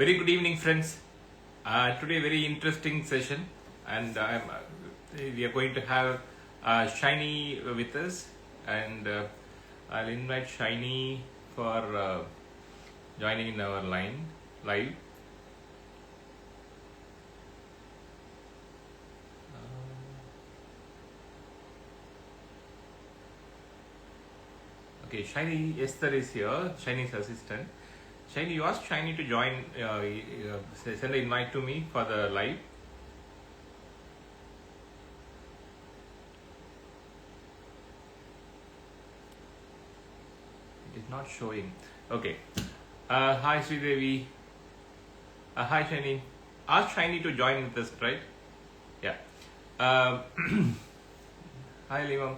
Very good evening, friends. Today, very interesting session, and we are going to have Shiny with us, and I'll invite Shiny for joining in our line live. Okay, Shiny Esther is here. Shiny's assistant. Shiny, you asked Shiny to join. Send an invite to me for the live. It is not showing. Okay. Hi, Sridevi. Hi, Shiny. Ask Shiny to join with us, right? Yeah. Uh, Hi, Livam.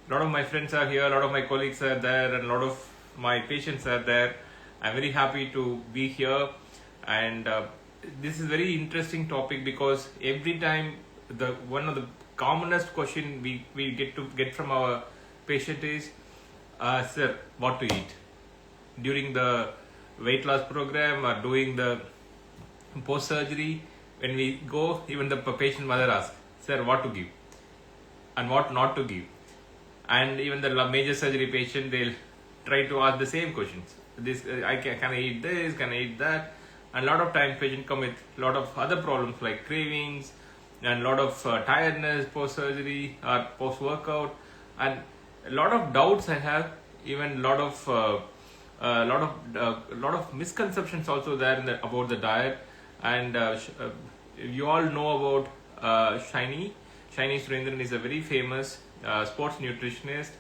A lot of my friends are here, a lot of my colleagues are there, and a lot of my patients are there. I'm very happy to be here, and this is very interesting topic because every time the one of the commonest question we get from our patient is, sir, what to eat during the weight loss program or doing the post surgery. When we go, even the patient mother asks, sir, what to give and what not to give. And even the major surgery patient, they'll try to ask the same questions. This can I eat this? Can I eat that? And a lot of times, patient come with a lot of other problems like cravings and a lot of tiredness post surgery or post workout, and a lot of doubts I have. Even a lot of misconceptions also there about the diet. And you all know about Shiny. Shiny Surendran is a very famous sports nutritionist.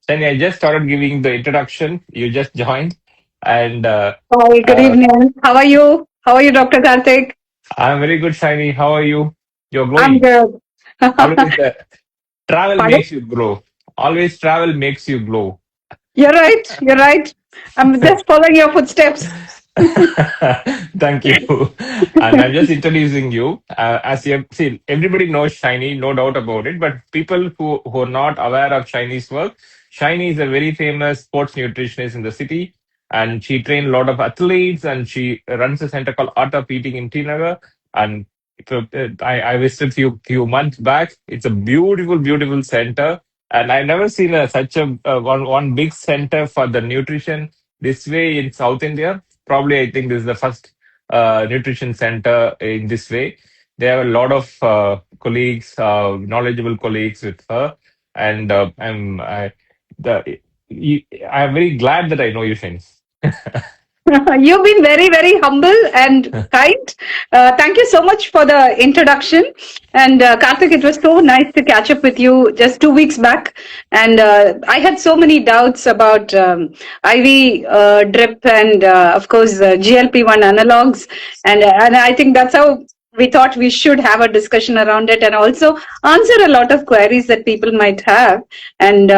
Shiny, I just started giving the introduction. You just joined, and Hi, good uh, evening. How are you? How are you, Dr. Karthik? I'm very good, Shiny. How are you? You're I'm glowing. good. Always travel Pardon? makes you grow. Always travel makes you glow. You're right. You're right. I'm just following your footsteps. Thank you. And I'm just introducing you. As you see, everybody knows Shiny, no doubt about it. But people who are not aware of Shiny's work, Shiny is a very famous sports nutritionist in the city. And she trained a lot of athletes, and she runs a center called Art of Eating in Tinagar. And I visited few months back. It's a beautiful center. And I've never seen such a one big center for the nutrition this way in South India. Probably, I think this is the first nutrition center in this way. They have a lot of colleagues, knowledgeable colleagues with her, and the, I'm very glad that I know you, Shane. You've been very, very humble and kind. Thank you so much for the introduction. And Karthik, it was so nice to catch up with you just 2 weeks back. And I had so many doubts about IV drip and, of course, GLP-1 analogs. And I think that's how we thought we should have a discussion around it and also answer a lot of queries that people might have. And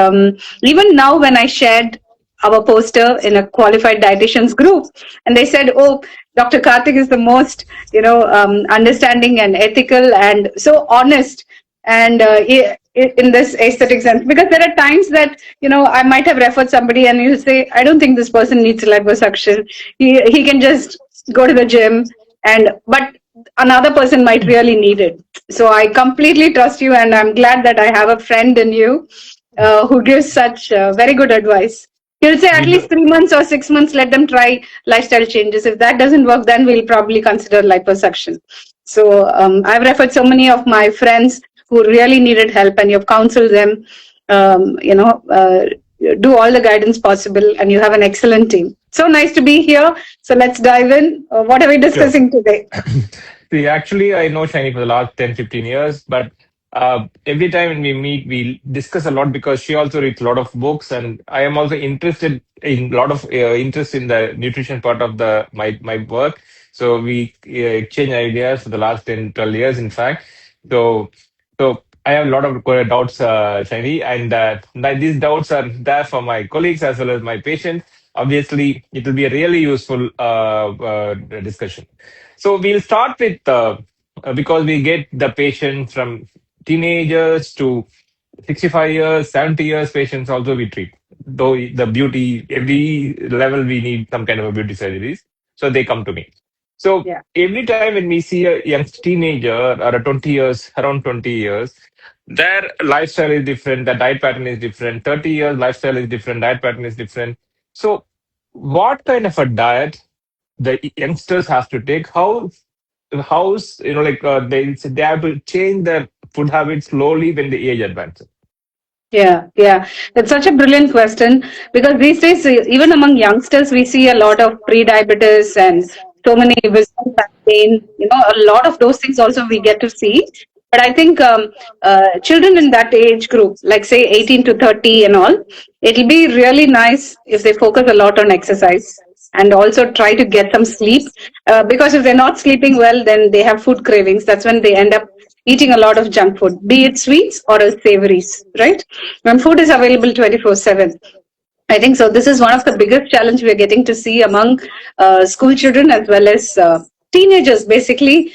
even now, when I shared our poster in a qualified dietitians group, and they said, oh, Dr. Karthik is the most understanding and ethical and so honest and in this aesthetic sense, because there are times that I might have referred somebody and you say, I don't think this person needs liposuction. He can just go to the gym, and but another person might really need it. So I completely trust you, and I'm glad that I have a friend in you who gives such very good advice. He'll say at We least do. 3 months or 6 months, let them try lifestyle changes. If that doesn't work, then we'll probably consider liposuction. So I've referred so many of my friends who really needed help, and you've counseled them, um, you know, uh, do all the guidance possible, and you have an excellent team. So nice to be here. So let's dive in. What are we Sure. discussing today? See, actually, I know Shiny for the last 10, 15 years, but every time when we meet, we discuss a lot because she also reads a lot of books, and I am also interested in a lot of interest in the nutrition part of my work. So we exchange ideas for the last 10, 12 years, in fact. So, so I have a lot of doubts, Shiny, and these doubts are there for my colleagues as well as my patients. Obviously, it will be a really useful discussion. So we'll start with because we get the patients from teenagers to 65 years, 70 years patients also we treat. Though the beauty, every level we need some kind of a beauty surgeries. So they come to me. So Yeah. every time when we see a young teenager or a 20 years, around 20 years, their lifestyle is different, the diet pattern is different. 30 years lifestyle is different, diet pattern is different. So what kind of a diet the youngsters have to take? How's like they have to change their food habits slowly when the age advances. Yeah, yeah. It's such a brilliant question because these days, even among youngsters, we see a lot of pre-diabetes and so many wisdom back pain. A lot of those things also we get to see. But I think children in that age group, like say 18 to 30 and all, it'll be really nice if they focus a lot on exercise and also try to get some sleep. Because if they're not sleeping well, then they have food cravings. That's when they end up eating a lot of junk food, be it sweets or else savories, right? When food is available 24/7. I think so. This is one of the biggest challenge we are getting to see among school children as well as teenagers. Basically,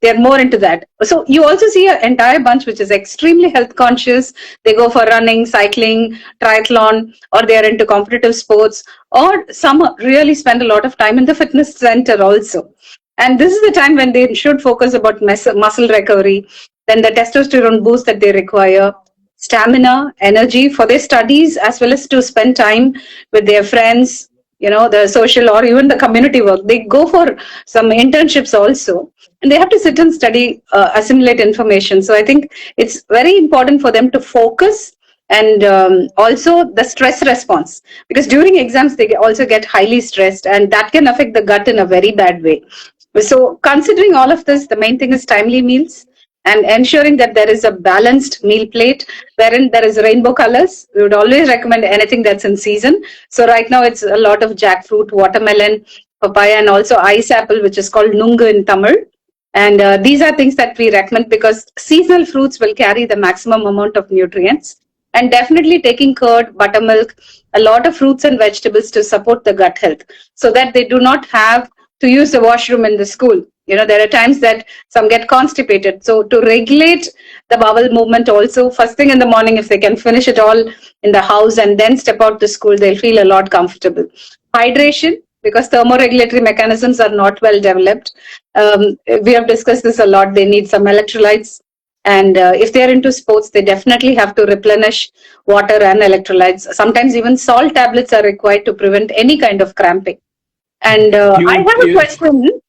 they're more into that. So you also see an entire bunch which is extremely health conscious. They go for running, cycling, triathlon, or they are into competitive sports, or some really spend a lot of time in the fitness center also. And this is the time when they should focus about muscle recovery, then the testosterone boost that they require, stamina, energy for their studies, as well as to spend time with their friends, the social or even the community work. They go for some internships also, and they have to sit and study, assimilate information. So I think it's very important for them to focus and also the stress response because during exams they also get highly stressed and that can affect the gut in a very bad way. So considering all of this, the main thing is timely meals and ensuring that there is a balanced meal plate wherein there is rainbow colors. We would always recommend anything that's in season. So right now it's a lot of jackfruit, watermelon, papaya, and also ice apple, which is called nungu in Tamil. And these are things that we recommend because seasonal fruits will carry the maximum amount of nutrients. And definitely taking curd, buttermilk, a lot of fruits and vegetables to support the gut health so that they do not have to use the washroom in the school. There are times that some get constipated. So to regulate the bowel movement also, first thing in the morning, if they can finish it all in the house and then step out to school, they'll feel a lot comfortable. Hydration, because thermoregulatory mechanisms are not well developed. We have discussed this a lot. They need some electrolytes. And if they're into sports, they definitely have to replenish water and electrolytes. Sometimes even salt tablets are required to prevent any kind of cramping. And I You, have a you question.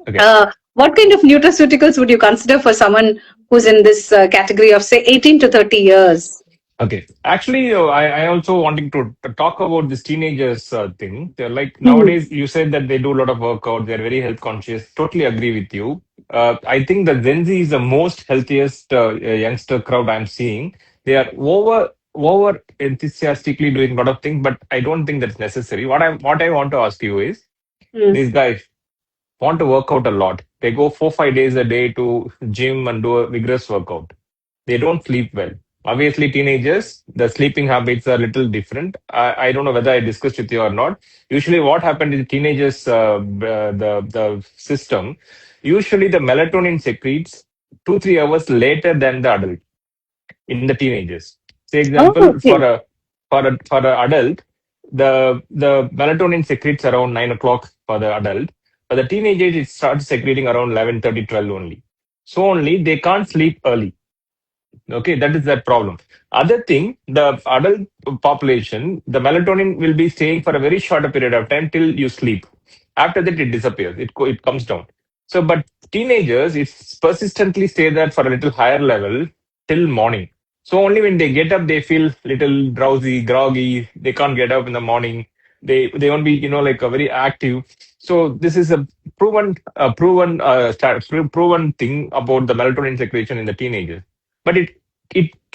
okay. What kind of nutraceuticals would you consider for someone who's in this category of, say, 18 to 30 years? Okay. Actually, I also wanting to talk about this teenagers thing. They're like Hmm. nowadays, you said that they do a lot of workout. They're very health conscious. Totally agree with you. I think the Gen Z is the most healthiest youngster crowd I'm seeing. They are over enthusiastically doing a lot of things, but I don't think that's necessary. What I want to ask you is, Hmm. these guys want to work out a lot. They go 4 5 days a day to gym and do a vigorous workout. They don't sleep well. Obviously, teenagers, the sleeping habits are a little different. I don't know whether I discussed with you or not. Usually, what happened in teenagers, the system, usually the melatonin secretes 2 3 hours later than the adult in the teenagers. Say Oh, example okay. for a adult, the melatonin secretes around 9 o'clock for the adult. For the teenagers, it starts secreting around 11:30, 12 only. So only they can't sleep early. Okay, that is that problem. Other thing, the adult population, the melatonin will be staying for a very short period of time till you sleep. After that, it disappears. It comes down. So, but teenagers, it's persistently stay there for a little higher level till morning. So only when they get up, they feel little drowsy, groggy. They can't get up in the morning. They won't be like a very active. So this is a proven thing about the melatonin secretion in the teenagers. But it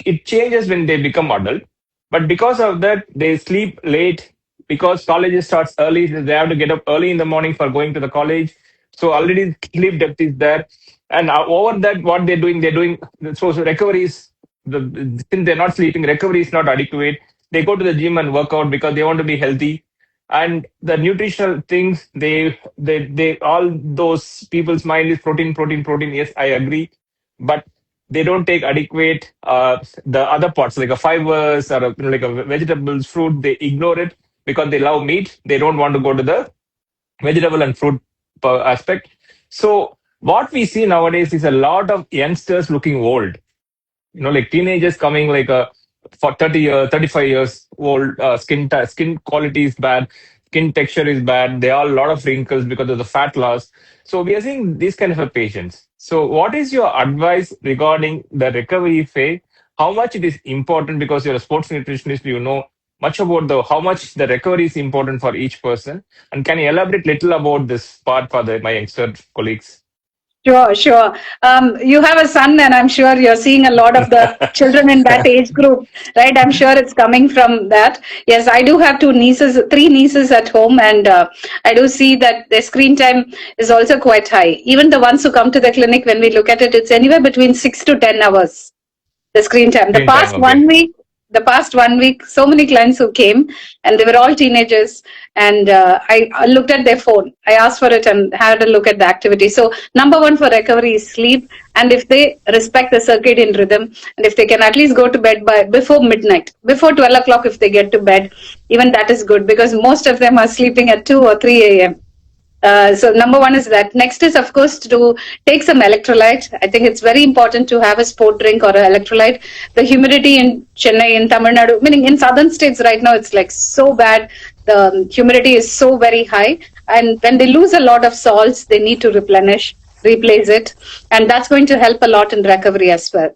it changes when they become adult. But because of that, they sleep late because college starts early. They have to get up early in the morning for going to the college. So already sleep depth is there, and over that, what they're doing. So recovery is since they're not sleeping, recovery is not adequate. They go to the gym and work out because they want to be healthy, and the nutritional things they all those people's mind is protein, protein, protein. Yes, I agree, but they don't take adequate the other parts like a fibers or like a vegetables fruit. They ignore it because they love meat. They don't want to go to the vegetable and fruit aspect. So what we see nowadays is a lot of youngsters looking old, like teenagers coming like for 30 years, 35 years old. Skin quality is bad, skin texture is bad. There are a lot of wrinkles because of the fat loss. So we are seeing these kind of a patients. So what is your advice regarding the recovery phase? How much it is important, because you're a sports nutritionist, you know much about the how much the recovery is important for each person. And can you elaborate little about this part for my youngster colleagues? Sure, sure. You have a son, and I'm sure you're seeing a lot of the children in that age group, right? I'm sure it's coming from that. Yes, I do have three nieces at home, and I do see that their screen time is also quite high. Even the ones who come to the clinic, when we look at it, it's anywhere between 6 to 10 hours, the screen time. Screen time, okay. The past 1 week, so many clients who came, and they were all teenagers. And I looked at their phone. I asked for it and had a look at the activity. So number one for recovery is sleep. And if they respect the circadian rhythm, and if they can at least go to bed by before midnight, before 12 o'clock, if they get to bed, even that is good, because most of them are sleeping at 2 or 3 a.m. So number one is that. Next is, of course, to take some electrolyte. I think it's very important to have a sport drink or an electrolyte. The humidity in Chennai, in Tamil Nadu, meaning in southern states right now, it's like so bad. The humidity is so very high. And when they lose a lot of salts, they need to replace it. And that's going to help a lot in recovery as well.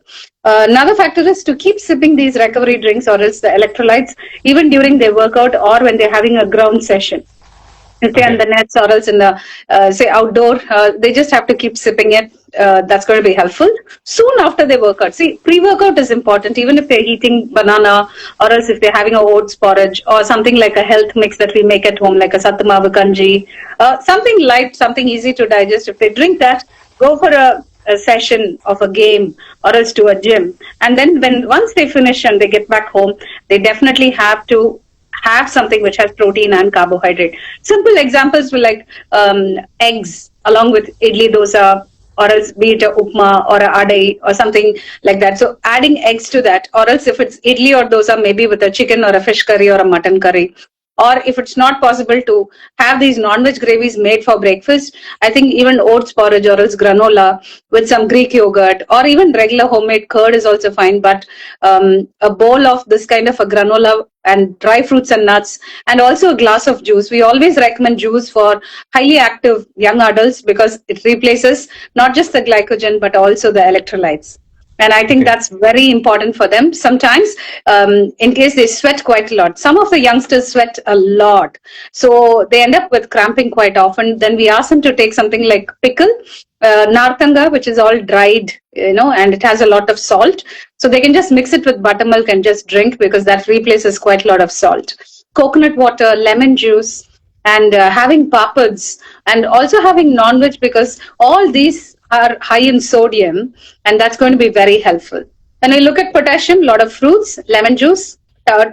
Another factor is to keep sipping these recovery drinks or else the electrolytes, even during their workout or when they're having a ground session. If they're in Okay. the nets or else in the say outdoor, they just have to keep sipping it. That's going to be helpful soon after they workout. See, pre-workout is important, even if they're eating banana or else if they're having a oats porridge or something like a health mix that we make at home, like a satamavu kanji, something light, something easy to digest. If they drink that, go for a session of a game or else to a gym, and then when once they finish and they get back home, they definitely have to have something which has protein and carbohydrate. Simple examples were like eggs along with idli dosa, or else be it a upma or a adai or something like that. So adding eggs to that, or else if it's idli or dosa, maybe with a chicken or a fish curry or a mutton curry. Or if it's not possible to have these non-veg gravies made for breakfast, I think even oats porridge or else granola with some Greek yogurt or even regular homemade curd is also fine. But a bowl of this kind of a granola and dry fruits and nuts, and also a glass of juice. We always recommend juice for highly active young adults because it replaces not just the glycogen but also the electrolytes. And I think Okay. that's very important for them. Sometimes, in case they sweat quite a lot, some of the youngsters sweat a lot. So they end up with cramping quite often. Then we ask them to take something like pickle, nartanga, which is all dried, and it has a lot of salt. So they can just mix it with buttermilk and just drink because that replaces quite a lot of salt. Coconut water, lemon juice, and having papads, and also having non-veg, because all these are high in sodium, and that's going to be very helpful. When we look at potassium, a lot of fruits, lemon juice,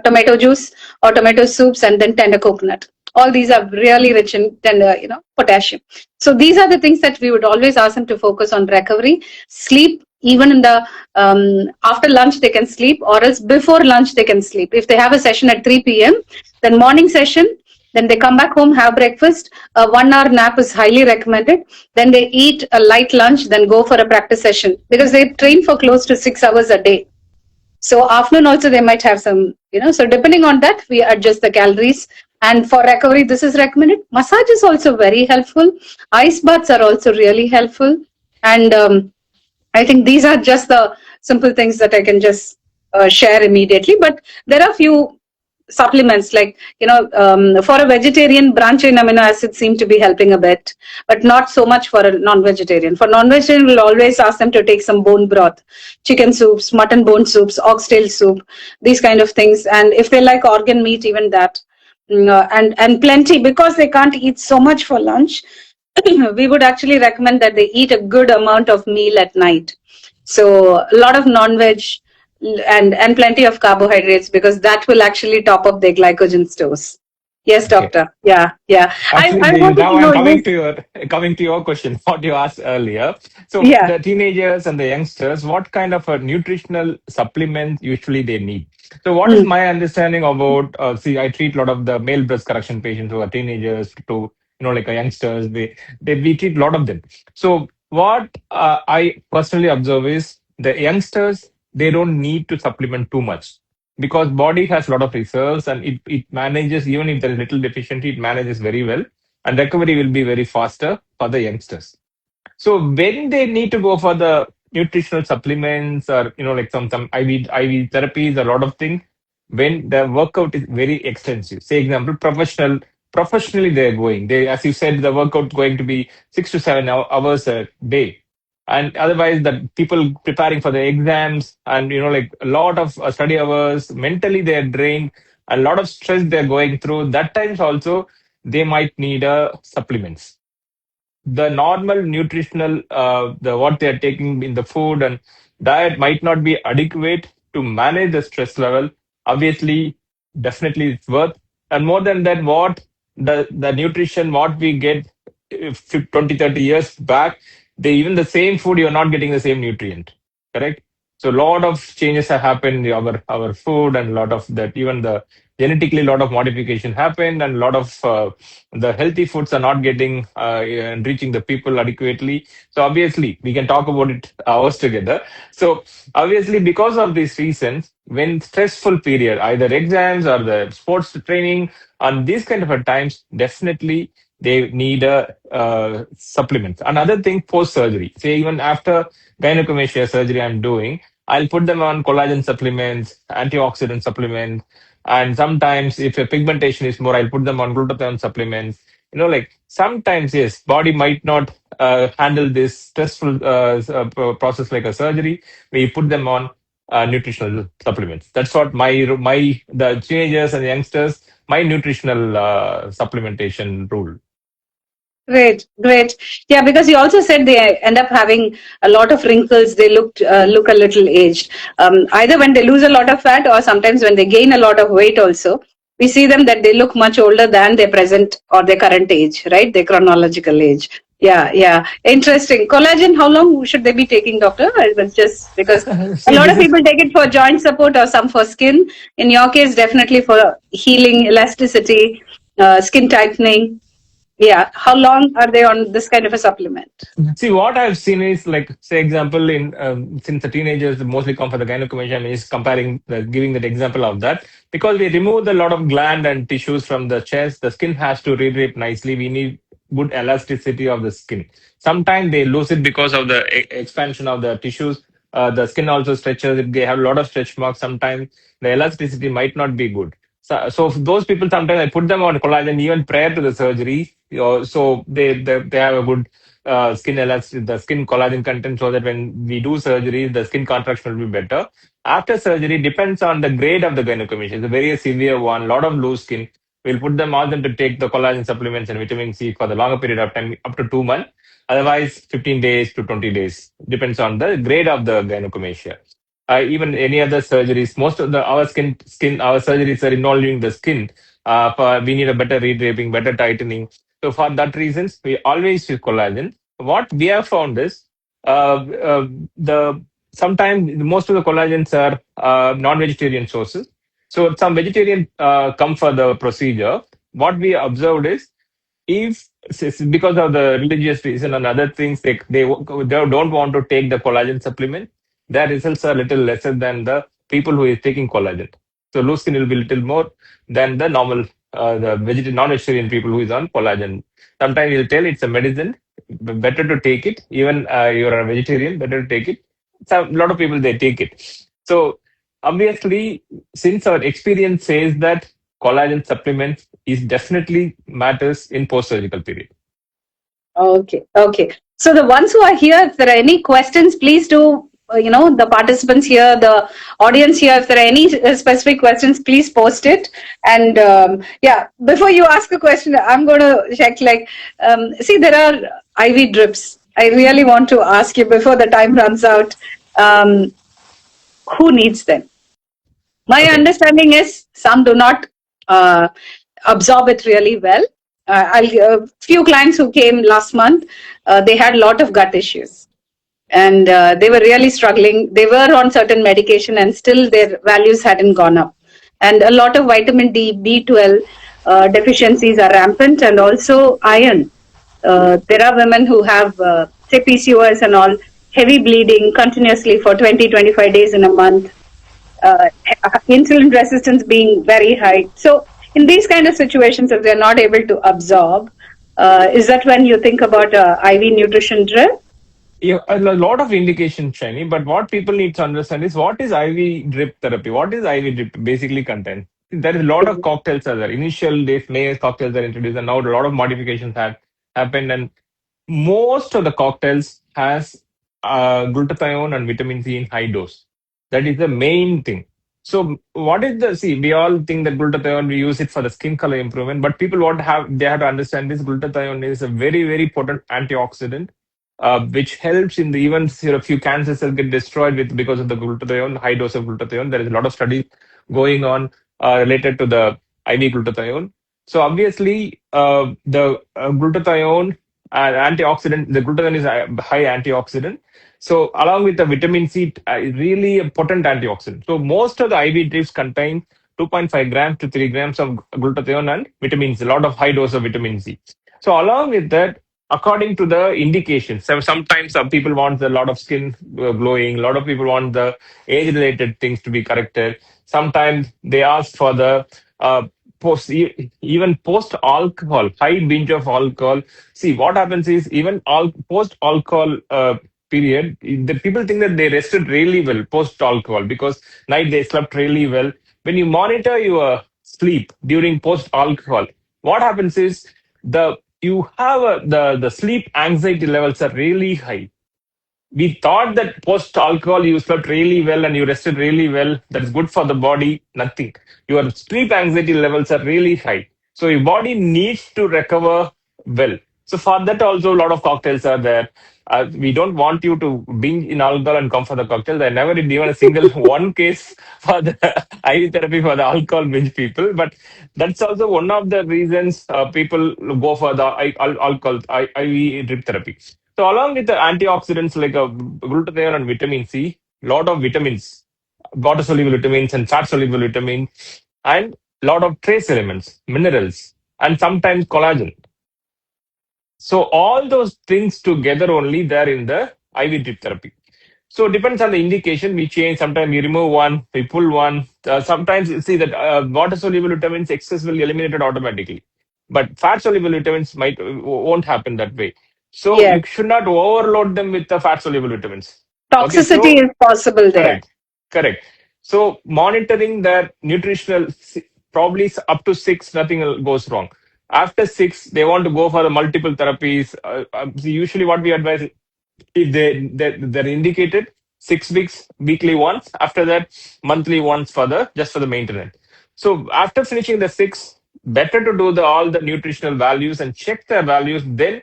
tomato juice or tomato soups, and then tender coconut. All these are really rich in tender, potassium. So these are the things that we would always ask them to focus on: recovery, sleep. Even in the after lunch they can sleep, or else before lunch they can sleep. If they have a session at 3 p.m., then morning session, then they come back home, have breakfast. A 1 hour nap is highly recommended. Then they eat a light lunch, then go for a practice session because they train for close to 6 hours a day. So afternoon also they might have some, so depending on that, we adjust the calories. And for recovery, this is recommended. Massage is also very helpful. Ice baths are also really helpful. And I think these are just the simple things that I can just share immediately. But there are a few supplements like, for a vegetarian, branch chain amino acids seem to be helping a bit, but not so much for a non-vegetarian. For non-vegetarian, we'll always ask them to take some bone broth, chicken soups, mutton bone soups, oxtail soup, these kind of things. And if they like organ meat, even that. And plenty, because they can't eat so much for lunch. We would actually recommend that they eat a good amount of meal at night. So a lot of non-veg and plenty of carbohydrates, because that will actually top up their glycogen stores. Yes, Okay. doctor. Yeah, yeah. Actually, I wanted now to I'm know. Yes. coming to your question, what you asked earlier. So Yeah. the teenagers and the youngsters, what kind of a nutritional supplement usually they need? So what is Mm. my understanding about? See, I treat a lot of the male breast correction patients who are teenagers to like youngsters. They we treat a lot of them. So what I personally observe is the youngsters, they don't need to supplement too much because body has a lot of reserves, and it manages, even if there is little deficiency, it manages very well, and recovery will be very faster for the youngsters. So when they need to go for the nutritional supplements, or like some IV therapies, a lot of things, when the workout is very extensive. Say example, professionally they're going. They, as you said, the workout going to be 6 to 7 hours a day. And otherwise, the people preparing for the exams, and like a lot of study hours, mentally they're drained, a lot of stress they're going through. That times also they might need supplements. The normal nutritional, the what they are taking in the food and diet might not be adequate to manage the stress level. Obviously, definitely it's worth. And more than that, what the nutrition what we get 20 30 years back, they even the same food, you're not getting the same nutrient, correct? So a lot of changes have happened in our food, and a lot of that, even the genetically a lot of modification happened, and a lot of the healthy foods are not getting and reaching the people adequately. So obviously we can talk about it hours together. So obviously, because of these reasons, when stressful period, either exams or the sports training, on these kind of a times, definitely they need a supplements. Another thing, post surgery, say even after gynecomastia surgery I'm doing, I'll put them on collagen supplements, antioxidant supplements, and sometimes if a pigmentation is more, I'll put them on glutathione supplements. Like sometimes, yes, body might not handle this stressful process like a surgery. We put them on nutritional supplements. That's what my the teenagers and youngsters, my nutritional supplementation rule. Great, great. Yeah, because you also said they end up having a lot of wrinkles. They look a little aged. Either when they lose a lot of fat, or sometimes when they gain a lot of weight. Also, we see them that they look much older than their present or their current age, right? Their chronological age. Yeah, yeah. Interesting. Collagen. How long should they be taking, doctor? I was just because a See, lot this of is people take it for joint support or some for skin. In your case, definitely for healing, elasticity, skin tightening. Yeah. How long are they on this kind of a supplement? See, what I've seen is like, say, example, in since the teenagers mostly come for the gynecomastia, is comparing, giving that example of that, because we remove a lot of gland and tissues from the chest, the skin has to redrape nicely. We need good elasticity of the skin. Sometimes they lose it because of the expansion of the tissues. The skin also stretches. If they have a lot of stretch marks, sometimes the elasticity might not be good. So for those people, sometimes I put them on collagen even prior to the surgery. So they have a good skin elastic, the skin collagen content, so that when we do surgery, the skin contraction will be better. After surgery, depends on the grade of the gynecomastia. It's a very severe one, lot of loose skin. We'll put them all them to take the collagen supplements and vitamin C for the longer period of time, up to 2 months. Otherwise, 15 days to 20 days. Depends on the grade of the gynecomastia. Even any other surgeries, most of the our surgeries are involving the skin. We need a better redraping, better tightening. So for that reasons, we always use collagen. What we have found is the sometimes most of the collagens are non-vegetarian sources. So some vegetarian come for the procedure. What we observed is, if because of the religious reason and other things, they don't want to take the collagen supplement, their results are little lesser than the people who is taking collagen. So loose skin will be little more than the normal the non-vegetarian people who is on collagen. Sometimes you'll tell it's a medicine, better to take it. Even you're a vegetarian, better to take it. So a lot of people they take it. So obviously, since our experience says that collagen supplements is definitely matters in post-surgical period. Okay, okay. So the ones who are here, if there are any questions, please do. The participants here, the audience here, if there are any specific questions, please post it. And yeah, before you ask a question, I'm going to check. Like, see, there are IV drips. I really want to ask you before the time runs out. Um, who needs them? My Okay. understanding is some do not uh, absorb it really well. A few clients who came last month, they had a lot of gut issues, and they were really struggling. They were on certain medication, and still their values hadn't gone up. And a lot of vitamin D, B12. deficiencies are rampant, and also iron. There are women who have, say, PCOS and all, heavy bleeding continuously for 20, 25 days in a month, uh, insulin resistance being very high. So, in these kind of situations, if they're not able to absorb, is that when you think about IV nutrition drip? Yeah, a lot of indication, Shiny, but what people need to understand is what is IV drip therapy? What is IV drip basically contain? There is a lot of cocktails are there. Initial days, May's cocktails are introduced, and now a lot of modifications have happened, and most of the cocktails has glutathione and vitamin C in high dose. That is the main thing. So what is the see? We all think that glutathione we use it for the skin color improvement, but people want to have they have to understand this glutathione is a very potent antioxidant, which helps in the even a few cancer cells get destroyed with because of the glutathione, high dose of glutathione. There is a lot of studies going on related to the IV glutathione. So obviously, the glutathione antioxidant, the glutathione is a high antioxidant. So along with the vitamin C, really a potent antioxidant. So most of the IV drips contain 2.5 grams to 3 grams of glutathione and vitamin C, a lot of high dose of vitamin C. So along with that, according to the indications, so sometimes some people want a lot of skin glowing, a lot of people want the age-related things to be corrected. Sometimes they ask for the even post alcohol, high binge of alcohol. See, what happens is even post alcohol period, the people think that they rested really well post alcohol because night they slept really well. When you monitor your sleep during post alcohol, what happens is you have the sleep anxiety levels are really high. We thought that post alcohol you slept really well and you rested really well. That is good for the body. Nothing. Your sleep anxiety levels are really high. So your body needs to recover well. So for that also a lot of cocktails are there. We don't want you to binge in alcohol and come for the cocktails. I never did even a single one case for the IV therapy for the alcohol binge people. But that's also one of the reasons people go for the alcohol IV drip therapy. So along with the antioxidants like glutathione and vitamin C, lot of vitamins, water soluble vitamins and fat soluble vitamins, and lot of trace elements, minerals, and sometimes collagen. So all those things together only there in the IV drip therapy. So it depends on the indication. We change. Sometimes we remove one, we pull one. Sometimes you see that water soluble vitamins excess will eliminate it automatically, but fat soluble vitamins won't happen that way. So Yes. you should not overload them with the fat soluble vitamins. Okay, Toxicity so is possible there. correct, correct. So monitoring their nutritional probably up to six, nothing goes wrong. After six, they want to go for the multiple therapies. Usually, what we advise if they're indicated 6 weeks weekly once, after that monthly once for the just for the maintenance. So after finishing the six, better to do the all the nutritional values and check the values, then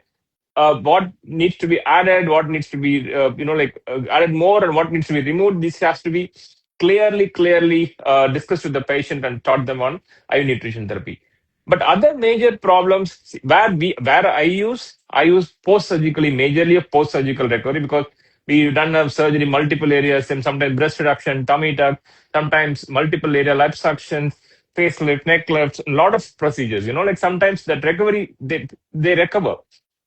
what needs to be added, what needs to be added more, and what needs to be removed. This has to be clearly discussed with the patient and taught them on IV nutrition therapy. But other major problems where I use post surgically, majorly a post surgical recovery, because we've done a surgery multiple areas and sometimes breast reduction, tummy tuck, sometimes multiple area liposuction, facelift, neck lifts, a lot of procedures. Like sometimes that recovery they recover,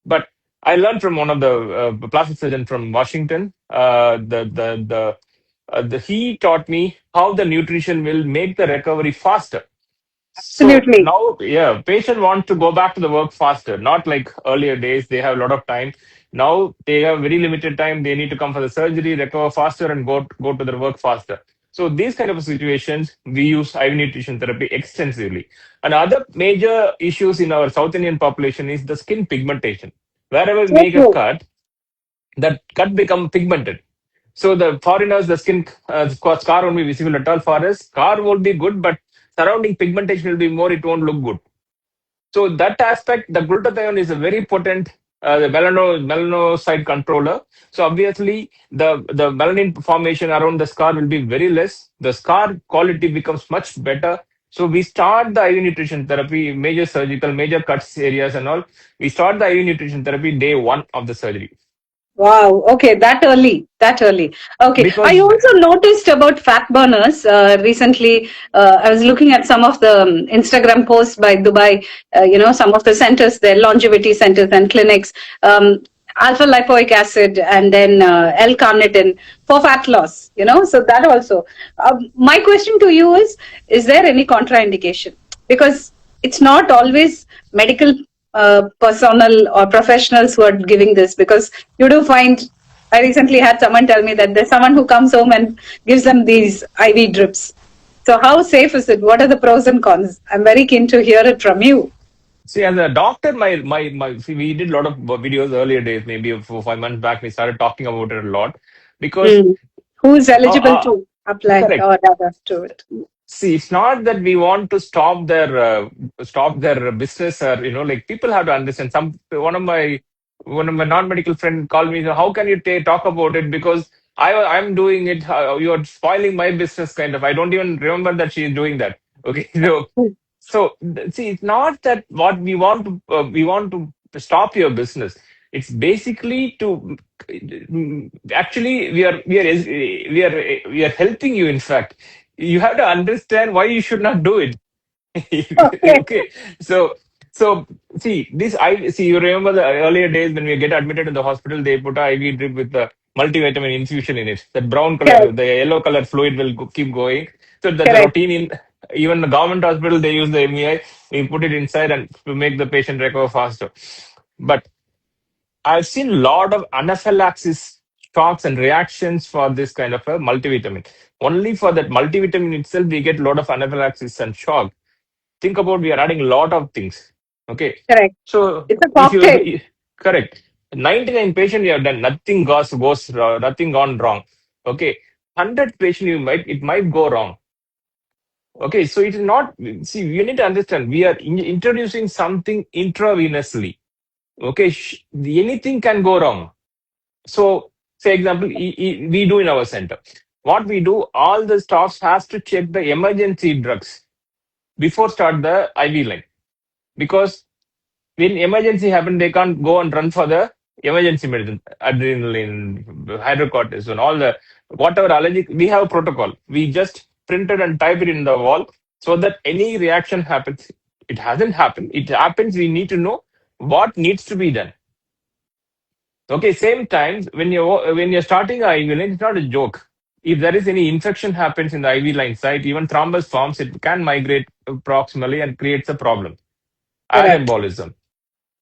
but I learned from one of the plastic surgeon from Washington. He taught me how the nutrition will make the recovery faster. So Absolutely. now, yeah, patient want to go back to the work faster, not like earlier days. They have a lot of time. Now they have very limited time. They need to come for the surgery, recover faster, and go to their work faster. So these kind of situations, we use IV nutrition therapy extensively. And other major issues in our South Indian population is the skin pigmentation. Wherever we So make a true. cut, that cut become pigmented. So the foreigners, the skin scar won't be visible at all. For us, scar won't be good, but surrounding pigmentation will be more. It won't look good. So that aspect, the glutathione is a very potent the melanocyte controller. So obviously, the melanin formation around the scar will be very less. The scar quality becomes much better. So we start the IV nutrition therapy, major surgical, major cuts areas and all. We start the IV nutrition therapy day one of the surgery. Wow. Okay, that early. That early. Okay. I because also noticed about fat burners recently. I was looking at some of the Instagram posts by Dubai. Some of the centers, their longevity centers and clinics. Alpha lipoic acid and then L-carnitin for fat loss. So that also. My question to you is there any contraindication? Because it's not always medical personnel or professionals who are giving this, because you do find, I recently had someone tell me that there's someone who comes home and gives them these IV drips. So how safe is it? What are the pros and cons? I'm very keen to hear it from you. see, as a doctor, my see, we did a lot of videos earlier days, maybe 4 5 months back. We started talking about it a lot because Mm. Who is uh, eligible uh, to apply correct. or rather to it? See, it's not that we want to stop their business, or like, people have to understand. One of my non-medical friend called me. How can you talk about it? Because I'm doing it. You're spoiling my business, kind of. I don't even remember that she is doing that. Okay, see, it's not that what we want to stop your business. It's basically to actually we are helping you. In fact, you have to understand why you should not do it. Okay, Okay, so see this. I see. You remember the earlier days when we get admitted in the hospital, they put a IV drip with the multivitamin infusion in it. That brown color, correct, the yellow color fluid will keep going. So that the correct, routine in even the government hospital, they use the MEI. We put it inside and to make the patient recover faster. But I've seen a lot of anaphylaxis shocks and reactions for this kind of a multivitamin. Only for that multivitamin itself, we get a lot of anaphylaxis and shock. Think about, we are adding a lot of things. Okay, correct. so It's a if cocktail. correct, 99 patient you have done, nothing nothing gone wrong. Okay, 100 patient it might go wrong. Okay, so it is not. See, you need to understand. We are introducing something intravenously. Okay, anything can go wrong. So, say example, we do in our center. What we do, all the staffs has to check the emergency drugs before start the IV line, because when emergency happen, they can't go and run for the emergency medicine, adrenaline, hydrocortisone, all the whatever allergic. We have a protocol. We just print it and type it in the wall so that any reaction happens. It hasn't happened. It happens. We need to know what needs to be done. Okay, same time when you're starting a IV line, it's not a joke. If there is any infection happens in the IV line site, even thrombus forms, it can migrate proximally and creates a problem. Air Correct, embolism.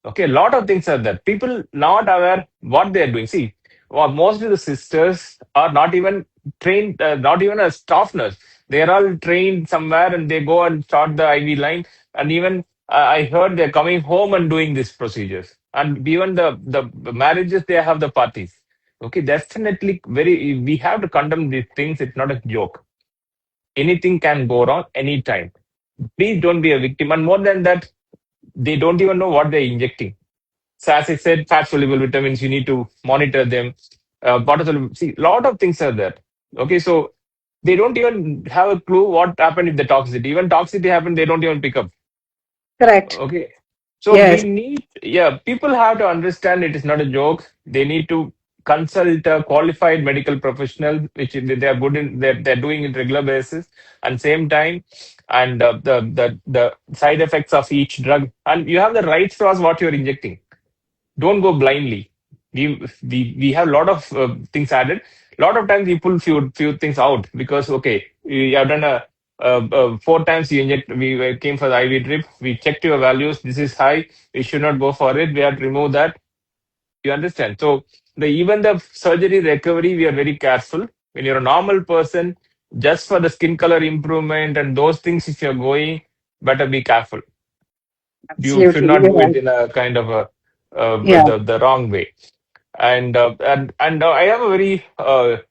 Okay, a lot of things are there. People not aware what they are doing. See, well, most of the sisters are not even trained, not even a staff nurse. They are all trained somewhere and they go and start the IV line. And even I heard they're coming home and doing these procedures. And even the marriages, they have the parties. Okay, definitely we have to condemn these things. It's not a joke. Anything can go wrong anytime. Please don't be a victim. And more than that, they don't even know what they're injecting. So as I said, fat soluble vitamins, you need to monitor them. Water soluble, see, a lot of things are there. Okay, so they don't even have a clue what happened if the toxicity. Even toxicity happened, they don't even pick up. correct. Okay, so we Yes, need, yeah, people have to understand it is not a joke. They need to consult a qualified medical professional, which they are good in, they're doing it regular basis, and same time, and the side effects of each drug, and you have the rights to ask what you're injecting. Don't go blindly. We have a lot of things added. A lot of times we pull few things out because, okay, we have done a 4 times you inject. We came for the IV drip. We checked your values. This is high. We should not go for it. We have to remove that. You understand? So even the surgery recovery, we are very careful. When you're a normal person, just for the skin color improvement and those things, if you're going, better be careful. You should absolutely. not You're do it right. in a kind of a Yeah. the wrong way. And I have a very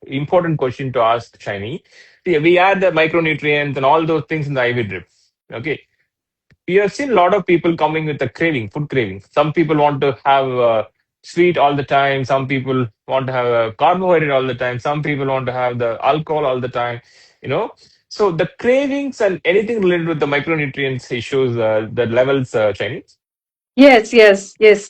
important question to ask, Shiny. See, we add the micronutrients and all those things in the IV drip. Okay, we have seen a lot of people coming with a craving, food craving. Some people want to have sweet all the time. Some people want to have a carbohydrate all the time. Some people want to have the alcohol all the time. You know, so the cravings and anything related with the micronutrients issues, the levels, Chinese. Yes, yes, yes.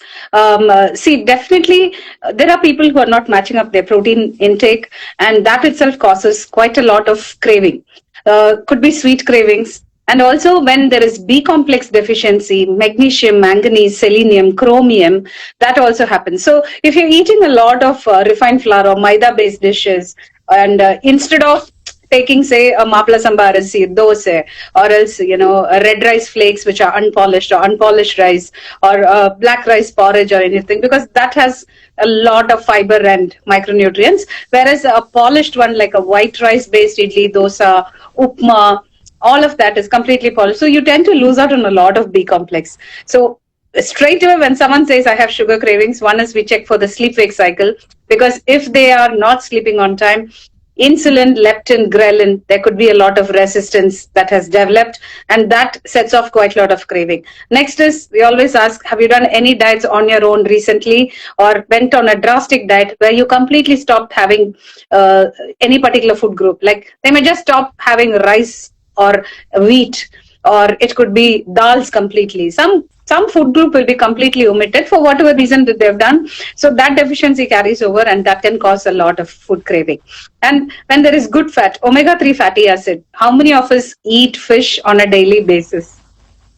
See, definitely, there are people who are not matching up their protein intake, and that itself causes quite a lot of craving. Could be sweet cravings. And also, when there is B complex deficiency, magnesium, manganese, selenium, chromium, that also happens. So, if you're eating a lot of refined flour or maida based dishes, and instead of taking, say, a mapla sambar dosa, or else, red rice flakes which are unpolished, or unpolished rice, or black rice porridge or anything, because that has a lot of fiber and micronutrients, whereas a polished one like a white rice based idli, dosa, upma, all of that is completely polished, so you tend to lose out on a lot of B complex. So straight away when someone says I have sugar cravings, one is we check for the sleep wake cycle, because if they are not sleeping on time, insulin, leptin, ghrelin, there could be a lot of resistance that has developed, and that sets off quite a lot of craving. Next is, we always ask, have you done any diets on your own recently, or went on a drastic diet where you completely stopped having uh, any particular food group? Like they may just stop having rice or wheat, or it could be dals completely. Some food group will be completely omitted for whatever reason that they've done. So that deficiency carries over, and that can cause a lot of food craving. And when there is good fat, omega 3 fatty acid, how many of us eat fish on a daily basis?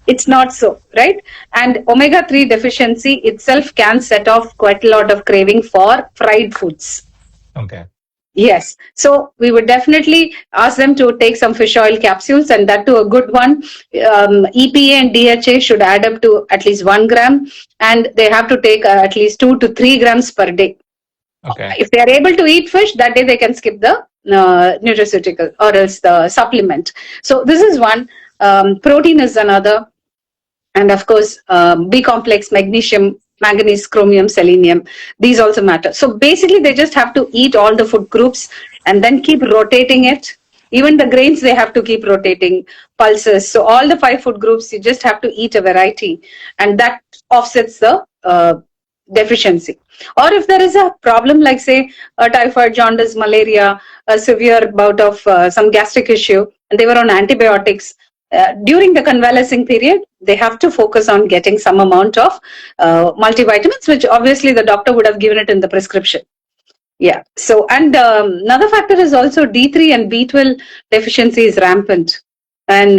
It's not so, right? And omega 3 deficiency itself can set off quite a lot of craving for fried foods. Okay. Yes. So we would definitely ask them to take some fish oil capsules, and that to a good one. EPA and DHA should add up to at least 1 gram, and they have to take at least 2 to 3 grams per day. Okay. If they are able to eat fish, that day they can skip the nutraceutical or else the supplement. So this is one. Protein is another, and of course B complex, magnesium, manganese, chromium, selenium, these also matter. So basically they just have to eat all the food groups and then keep rotating it. Even the grains they have to keep rotating, pulses. So all the 5 food groups you just have to eat a variety, and that offsets the deficiency. Or if there is a problem like, say, a typhoid, jaundice, malaria, a severe bout of some gastric issue, and they were on antibiotics, during the convalescing period, they have to focus on getting some amount of multivitamins, which obviously the doctor would have given it in the prescription. Yeah. So, and another factor is also D3 and B12 deficiency is rampant. And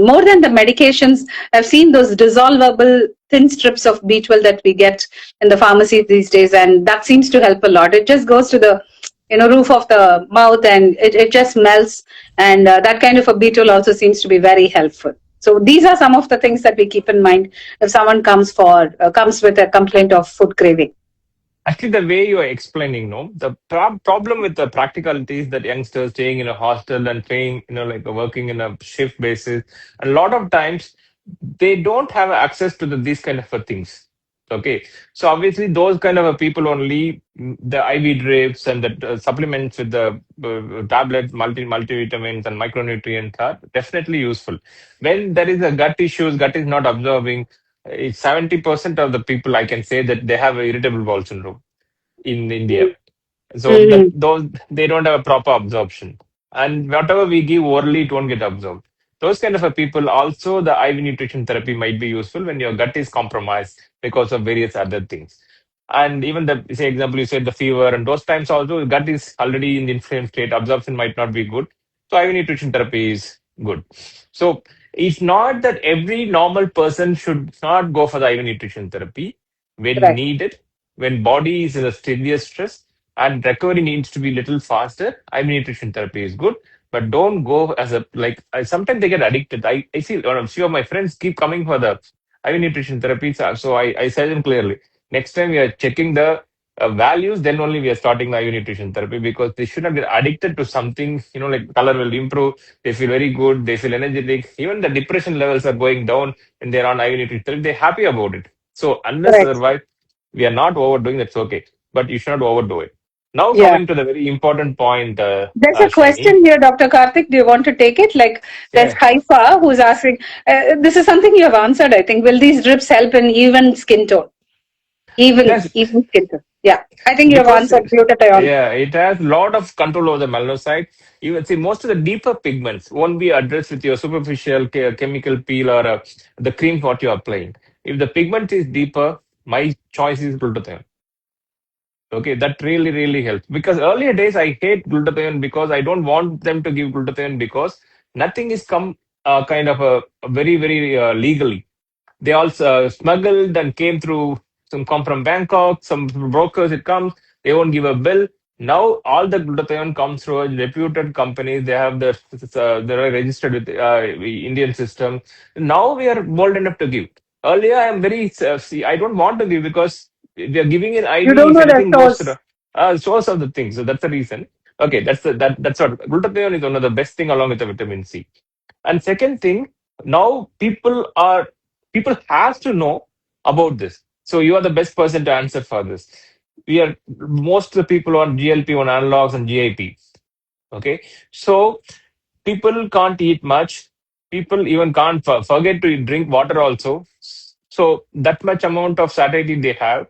more than the medications, I've seen those dissolvable thin strips of B12 that we get in the pharmacy these days, and that seems to help a lot. It just goes to the roof of the mouth, and it just melts, and that kind of a B12 also seems to be very helpful. So these are some of the things that we keep in mind if someone comes with a complaint of food craving. Actually, the way you are explaining, no, the problem with the practicality is that youngsters staying in a hostel and paying, like working in a shift basis, a lot of times they don't have access to these kind of things. Okay, so obviously those kind of people only, the IV drips and the supplements with the tablets, multivitamins and micronutrients are definitely useful. When there is a gut issues, gut is not absorbing. It's 70% of the people I can say that they have irritable bowel syndrome in India. So that Mm-hmm. those they don't have a proper absorption, and whatever we give orally, it won't get absorbed. Those kind of a people also the IV nutrition therapy might be useful when your gut is compromised because of various other things. And even the say example you said the fever and those times also gut is already in the inflamed state, absorption might not be good. So IV nutrition therapy is good. So it's not that every normal person should not go for the IV nutrition therapy when Right. needed, when body is in a severe stress and recovery needs to be little faster. IV nutrition therapy is good, but don't go as a like. Sometimes they get addicted. I see a few of my friends keep coming for the IV nutrition therapy. So I say them clearly. Next time we are checking the values, then only we are starting the IV nutrition therapy because they should not get addicted to something. Like color will improve. They feel very good. They feel energetic. Even the depression levels are going down when they're on IV nutrition therapy. They're happy about it. So unless Correct. otherwise, we are not overdoing. That's okay, but you should not overdo it. Now Yeah. coming to the very important point, There's a Shani. question here, Dr. Karthik. Do you want to take it? Like, there's Yeah, Haifa who's asking, this is something you have answered, I think. Will these drips help in even skin tone? yes, Even skin tone. Yeah. I think you have because answered glutathione. yeah, it has a lot of control over the melanocyte. You would see most of the deeper pigments won't be addressed with your superficial chemical peel or the cream what you are applying. If the pigment is deeper, my choice is glutathione. Okay, that really, really helps. Because earlier days, I hate glutathione because I don't want them to give glutathione because nothing is come kind of a very, very legally. They all smuggled and came through, some come from Bangkok, some brokers, it comes, they won't give a bill. Now all the glutathione comes through a reputed companies. They have they're registered with Indian system. Now we are bold enough to give. Earlier, I am very, see, I don't want to give because they are giving an You IV. don't If know the anything goes to source. the source of the thing. So that's the reason. Okay, that's what glutathione is one of the best thing along with the vitamin C. And second thing, now people has to know about this. So you are the best person to answer for this. We are most of the people on GLP-1 analogs and GIP. Okay, so people can't eat much. People even can't forget to drink water also. So that much amount of satiety they have.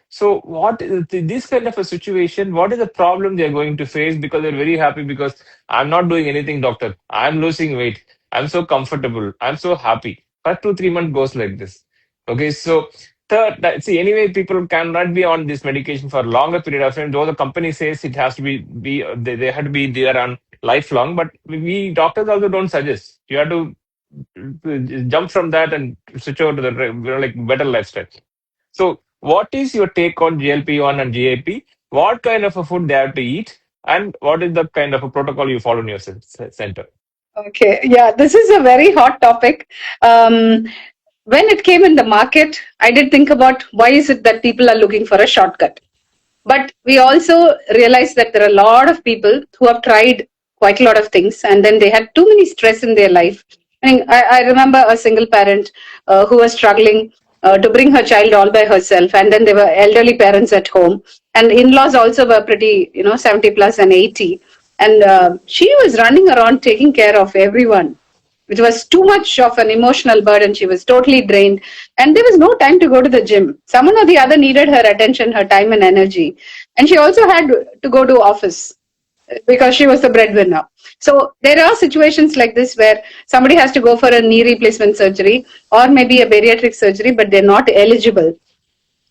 So what is this kind of a situation? What is the problem they are going to face? Because they're very happy because I'm not doing anything, doctor. I'm losing weight. I'm so comfortable. I'm so happy. But 2 3 months goes like this. Okay, so third, see, anyway, people cannot be on this medication for a longer period of time. Though the company says it has to be they have to be there on lifelong, but we doctors also don't suggest. You have to jump from that and switch over to the like better lifestyle. So, what is your take on GLP-1 and GIP? What kind of a food they have to eat, and what is the kind of a protocol you follow in your center? Okay, yeah, this is a very hot topic. Um, when it came in the market, I did think about why is it that people are looking for a shortcut. But we also realized that there are a lot of people who have tried quite a lot of things and then they had too many stress in their life. I remember a single parent who was struggling to bring her child all by herself, and then there were elderly parents at home, and in-laws also were pretty, 70 plus and 80, and she was running around taking care of everyone. It was too much of an emotional burden. She was totally drained, and there was no time to go to the gym. Someone or the other needed her attention, her time, and energy. And she also had to go to office because she was the breadwinner. So there are situations like this where somebody has to go for a knee replacement surgery or maybe a bariatric surgery, but they're not eligible,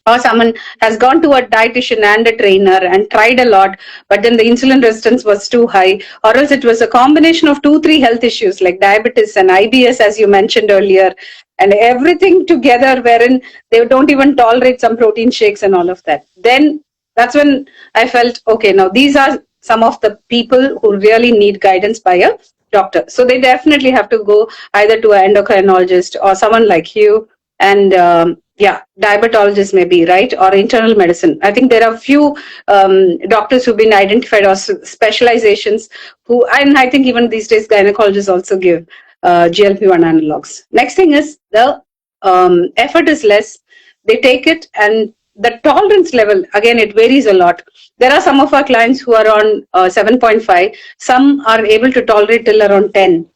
or someone has gone to a dietitian and a trainer and tried a lot, but then the insulin resistance was too high, or else it was a combination of 2 3 health issues like diabetes and IBS, as you mentioned earlier, and everything together, wherein they don't even tolerate some protein shakes and all of that. Then that's when I felt, okay, now these are some of the people who really need guidance by a doctor. So they definitely have to go either to an endocrinologist or someone like you, and yeah, diabetologist maybe, right, or internal medicine. I think there are few doctors who've been identified, or specializations who, and I think even these days gynecologists also give GLP-1 analogs. Next thing is the effort is less. They take it, and the tolerance level, again, it varies a lot. There are some of our clients who are on 7.5. Some are able to tolerate till around 10.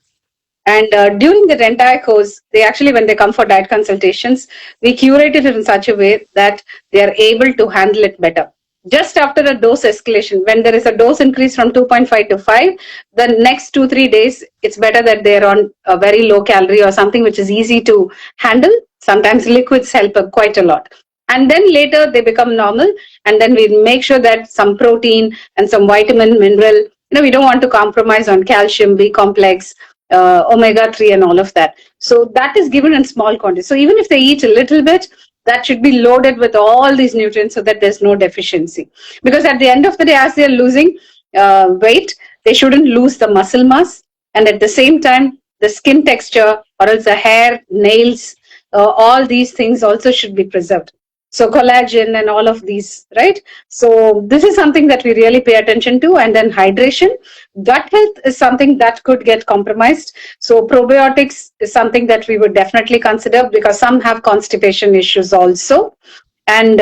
And during the entire course, they actually, when they come for diet consultations, we curate it in such a way that they are able to handle it better. Just after a dose escalation, when there is a dose increase from 2.5 to 5, the next 2 3 days, it's better that they're on a very low calorie or something which is easy to handle. Sometimes liquids help quite a lot. And then later they become normal, and then we make sure that some protein and some vitamin, mineral, we don't want to compromise on calcium, B complex, omega 3 and all of that. So that is given in small quantities. So even if they eat a little bit, that should be loaded with all these nutrients so that there's no deficiency. Because at the end of the day, as they're losing weight, they shouldn't lose the muscle mass. And at the same time, the skin texture, or else the hair, nails, all these things also should be preserved. So collagen and all of these, right? So this is something that we really pay attention to. And then hydration. Gut health is something that could get compromised. So probiotics is something that we would definitely consider, because some have constipation issues also. And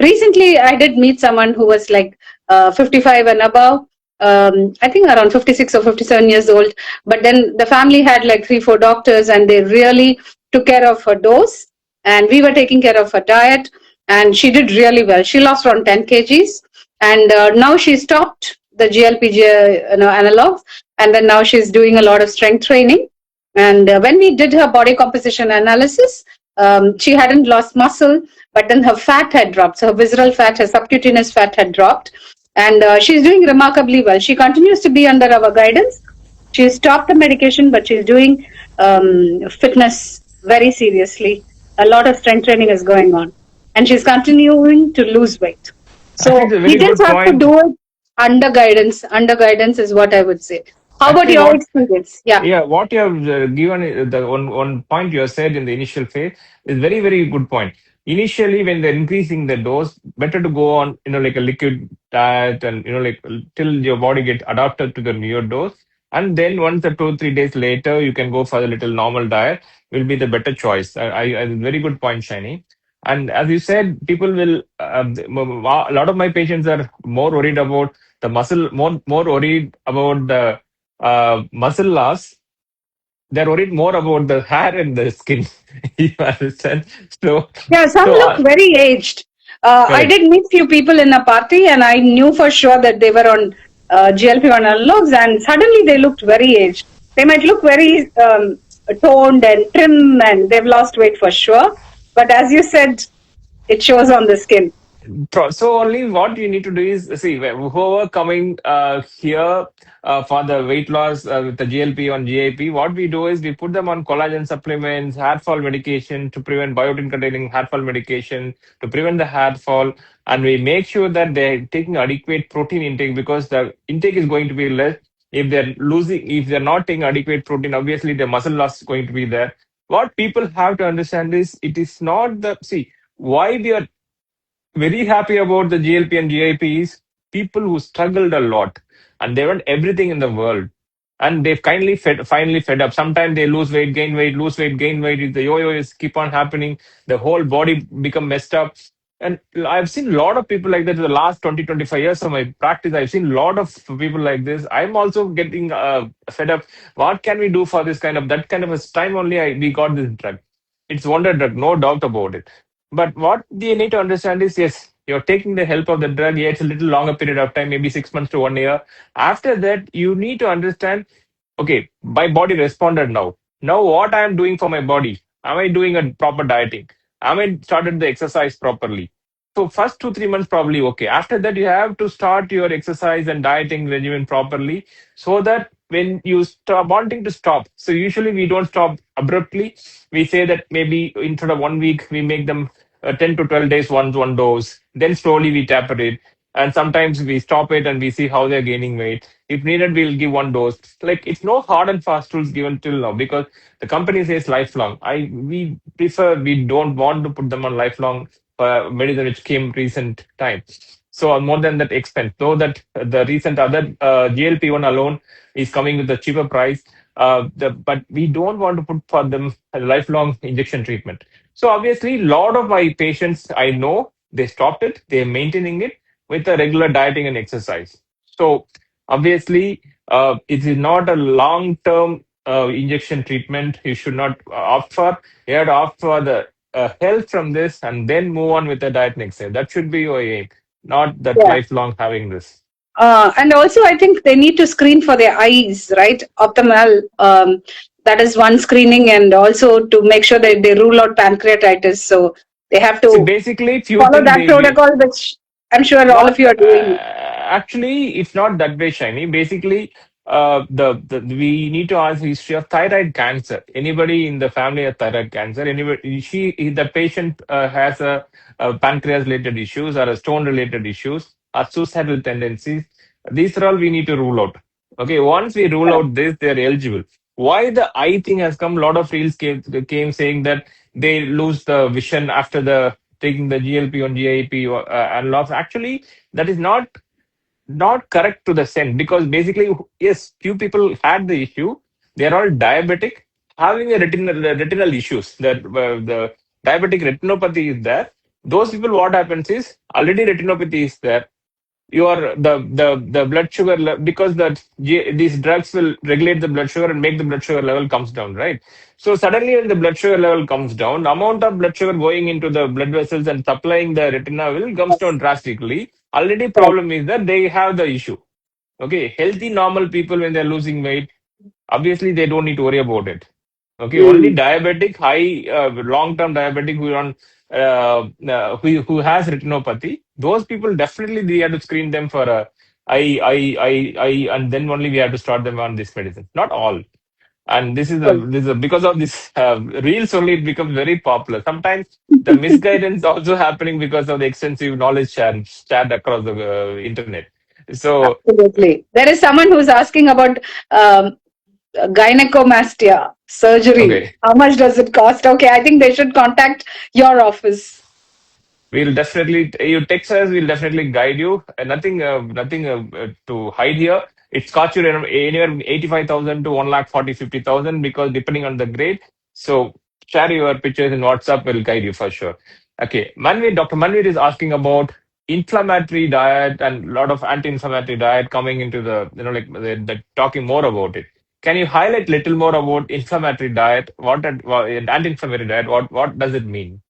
recently I did meet someone who was like 55 and above. I think around 56 or 57 years old. But then the family had like 3 4 doctors, and they really took care of her dose. And we were taking care of her diet. And she did really well. She lost around 10 kgs. And now she stopped the GLP analogs. And then now she's doing a lot of strength training. And when we did her body composition analysis, She hadn't lost muscle, but then her fat had dropped. So her visceral fat, her subcutaneous fat had dropped. And she's doing remarkably well. She continues to be under our guidance. She stopped the medication, but she's doing fitness very seriously. A lot of strength training is going on. And she's continuing to lose weight. Actually, it's So a we very just good have to point. do it under guidance. Under guidance is what I would say. How about Actually, your what experience? Yeah. Yeah, what you have given, the one point you have said in the initial phase is very, very good point. Initially, when they're increasing the dose, better to go on, like a liquid diet and, like till your body get adapted to the newer dose. And then once or 2, 3 days later, you can go for a little normal diet will be the better choice. Very good point, Shiny. And as you said, people will, a lot of my patients are more worried about the muscle, more worried about the muscle loss. They're worried more about the hair and the skin. You understand? So, Yeah, some so look very aged. I correct. did meet few people in a party, and I knew for sure that they were on GLP-1 analogs, and suddenly they looked very aged. They might look very toned and trim, and they've lost weight for sure. But as you said, it shows on the skin. So only what you need to do is see whoever coming here for the weight loss with the GLP on GIP. What we do is we put them on collagen supplements, hair fall medication to prevent biotin containing hair fall medication to prevent the hair fall, and we make sure that they're taking adequate protein intake because the intake is going to be less. If they're not taking adequate protein, obviously the muscle loss is going to be there. What people have to understand is it is not the see why we are very happy about the GLP and GIP is people who struggled a lot and they want everything in the world. And they've finally fed up. Sometimes they lose weight, gain weight, lose weight, gain weight. The yo-yo is keep on happening. The whole body become messed up. And I've seen a lot of people like that in the last 20, 25 years of my practice. I've seen a lot of people like this. I'm also getting fed up. What can we do for this that kind of a time only we got this drug. It's wonder drug, no doubt about it. But what they need to understand is yes, you're taking the help of the drug. Yeah, it's a little longer period of time, maybe 6 months to 1 year. After that, you need to understand okay, my body responded now. Now, what I am doing for my body? Am I doing a proper dieting? Am I started the exercise properly? So, first 2, 3 months probably okay. After that, you have to start your exercise and dieting regimen properly so that when you start wanting to stop, so usually we don't stop abruptly. We say that maybe instead of 1 week, we make them 10 to 12 days one dose. Then slowly we taper it. And sometimes we stop it and we see how they're gaining weight. If needed, we'll give one dose. Like it's no hard and fast rules given till now because the company says lifelong. We don't want to put them on lifelong medicine which came recent time. So more than that expense. Though that the recent other GLP-1 alone is coming with a cheaper price. But we don't want to put for them a lifelong injection treatment. So obviously, a lot of my patients I know they stopped it, they're maintaining it with a regular dieting and exercise. So obviously, it is not a long-term injection treatment. You should not opt for. You have to opt for the health from this and then move on with the diet next year. That should be your aim, not that Yeah. lifelong having this. And also, I think they need to screen for their eyes, right? Optimal. That is one screening, and also to make sure that they rule out pancreatitis. So they have See, to basically, few follow things that protocol, which I'm sure all of not you are doing. actually it's not that way shiny basically the we need to ask history of thyroid cancer. Anybody in the family has thyroid cancer? Anybody the patient has a pancreas related issues or a stone related issues or suicidal tendencies. These are all we need to rule out. Okay, once we rule out this they're eligible. Why the eye thing has come? A lot of reels came saying that they lose the vision after the taking the GLP on GIP and loss. Actually, that is not correct to the sense because basically, yes, few people had the issue. They are all diabetic, having a retinal issues. That the diabetic retinopathy is there. Those people, what happens is already retinopathy is there your the blood sugar because these drugs will regulate the blood sugar and make the blood sugar level comes down, right? So suddenly when the blood sugar level comes down, the amount of blood sugar going into the blood vessels and supplying the retina will comes down drastically. Already Right. problem is that they have the issue. Okay, healthy normal people when they're losing weight, obviously they don't need to worry about it. Okay, only Hmm. diabetic, high, long-term diabetic who has retinopathy. Those people definitely we have to screen them for a and then only we have to start them on this medicine. Not all. And this is because of this reels only it becomes very popular. Sometimes the misguidance also happening because of the extensive knowledge shared across the internet. So Absolutely. There is someone who's asking about um, gynecomastia surgery. okay. How much does it cost? Okay, I think they should contact your office. We'll definitely you text us. We'll definitely guide you. Nothing to hide here. It's cost you anywhere 85,000 to 1,40,50,000 because depending on the grade. So share your pictures in WhatsApp. We'll guide you for sure. Okay, Manveer, Dr. Manveer is asking about inflammatory diet and a lot of anti-inflammatory diet coming into the like talking more about it. Can you highlight little more about inflammatory diet? Anti-inflammatory diet? What does it mean?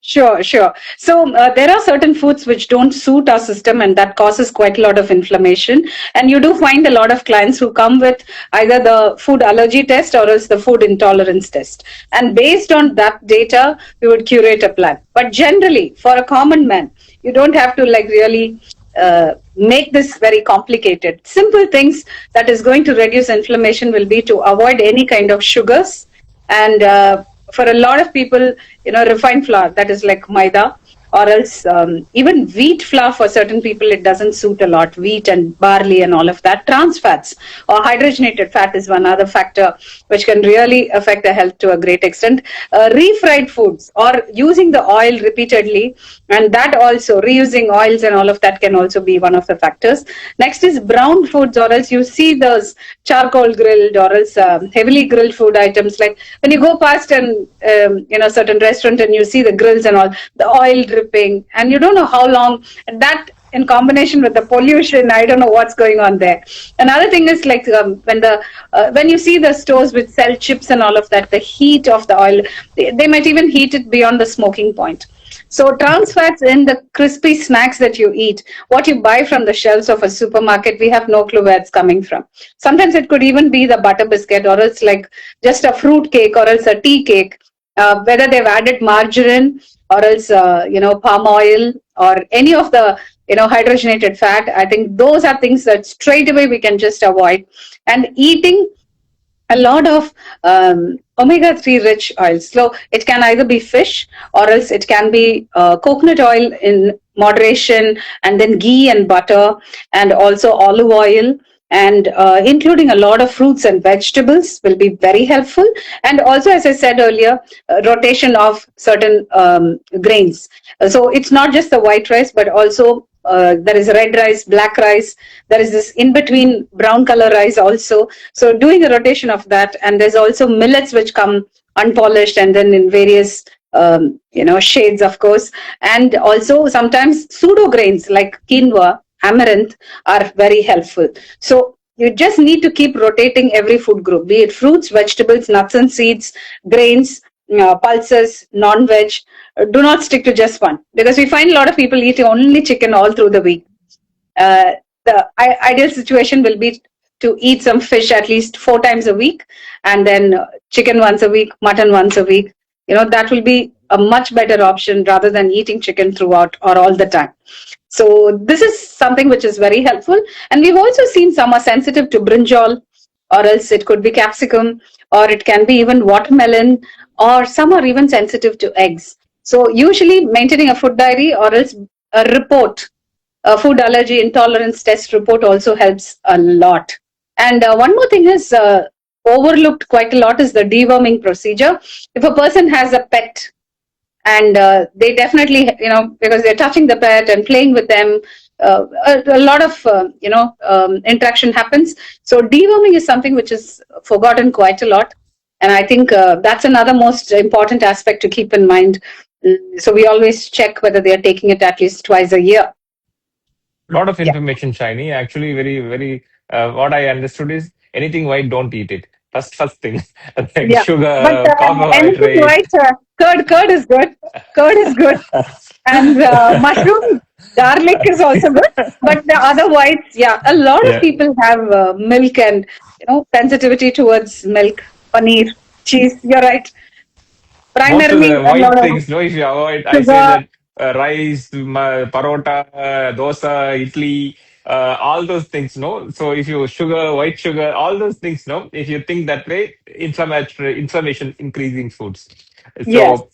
Sure, sure. So there are certain foods which don't suit our system, and that causes quite a lot of inflammation. And you do find a lot of clients who come with either the food allergy test or else the food intolerance test. And based on that data, we would curate a plan. But generally, for a common man, you don't have to like really make this very complicated. Simple things that is going to reduce inflammation will be to avoid any kind of sugars and for a lot of people, refined flour, that is like maida, or else even wheat flour for certain people, it doesn't suit a lot. Wheat and barley and all of that. Trans fats or hydrogenated fat is one other factor which can really affect the health to a great extent. Refried foods or using the oil repeatedly, and that also reusing oils and all of that can also be one of the factors. Next is brown foods, or else you see those charcoal grilled or else heavily grilled food items, like when you go past and certain restaurant and you see the grills and all the oil dripping and you don't know how long, and that in combination with the pollution, I don't know what's going on there. Another thing is like when you see the stores which sell chips and all of that, the heat of the oil, they might even heat it beyond the smoking point. So trans fats in the crispy snacks that you eat, what you buy from the shelves of a supermarket, we have no clue where it's coming from. Sometimes it could even be the butter biscuit, or it's like just a fruit cake, or else a tea cake. Whether they've added margarine, or else palm oil, or any of the hydrogenated fat. I think those are things that straight away we can just avoid. And eating a lot of omega-3 rich oils. So it can either be fish or else it can be coconut oil in moderation, and then ghee and butter, and also olive oil. And including a lot of fruits and vegetables will be very helpful. And also, as I said earlier, rotation of certain grains. So it's not just the white rice, but also there is red rice, black rice. There is this in between brown color rice also. So doing a rotation of that, and there's also millets which come unpolished and then in various shades, of course, and also sometimes pseudo grains like quinoa, amaranth are very helpful. So you just need to keep rotating every food group, be it fruits, vegetables, nuts and seeds, grains, pulses, non-veg. Do not stick to just one, because we find a lot of people eat only chicken all through the week. The ideal situation will be to eat some fish at least 4 times a week, and then chicken once a week, mutton once a week. That will be a much better option rather than eating chicken throughout or all the time. So this is something which is very helpful. And we've also seen some are sensitive to brinjal, or else it could be capsicum, or it can be even watermelon, or some are even sensitive to eggs. So usually maintaining a food diary or else a report, a food allergy intolerance test report also helps a lot. And one more thing is overlooked quite a lot is the deworming procedure. If a person has a pet, and they definitely, because they're touching the pet and playing with them, a lot of interaction happens. So deworming is something which is forgotten quite a lot, and I think that's another most important aspect to keep in mind. So we always check whether they are taking it at least twice a year. Lot of Yeah. information, Shiny. Actually, very, very. What I understood is anything white, don't eat it. First thing, like Yeah, but sugar, anything carbohydrate. white, curd is good. Curd is good, and mushroom, garlic is also good. But the other whites, yeah, a lot of Yeah, people have milk and sensitivity towards milk, paneer. cheese. You're right. Most of Primarily, the a white lot of things, no, if you avoid, I say sugar. that rice, parota, dosa, idli, all those things, no. So if you sugar, white sugar, all those things, no. If you think that way, inflammation increasing foods. Yes. So,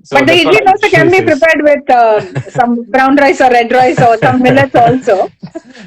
so But the that's what idli I dosa can be chooses. prepared with some brown rice or red rice or some millets also.